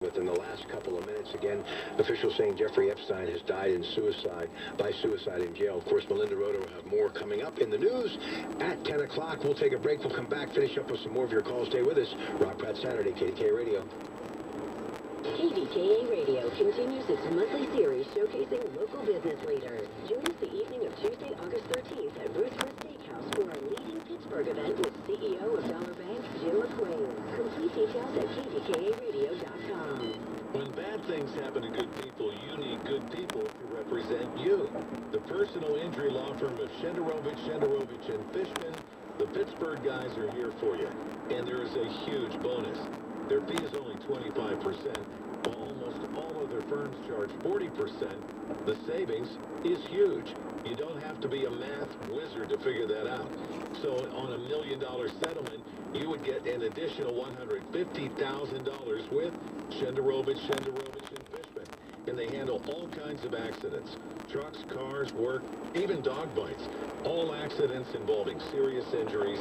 Within the last couple of minutes, again, officials saying Jeffrey Epstein has died by suicide in jail. Of course, Melinda Roto will have more coming up in the news at 10 o'clock. We'll take a break. We'll come back, finish up with some more of your calls. Stay with us. Rob Pratt Saturday, KDKA Radio. KDKA Radio continues its monthly series showcasing local business leaders. Join us the evening of Tuesday, August 13th at Ruth's Chris Steakhouse for our leading Pittsburgh event with CEO of Dollar Bank, Jim McQuain. Complete details at kdkaradio.com. When bad things happen to good people, you need good people to represent you. The personal injury law firm of Shenderovich, and Fishman, the Pittsburgh guys are here for you. And there is a huge bonus. Their fee is only 25%. Almost all other firms charge 40%. The savings is huge. You don't have to be a math wizard to figure that out. So on $1 million settlement, you would get an additional $150,000 with Shenderovich, and Fishman. And they handle all kinds of accidents. Trucks, cars, work, even dog bites. All accidents involving serious injuries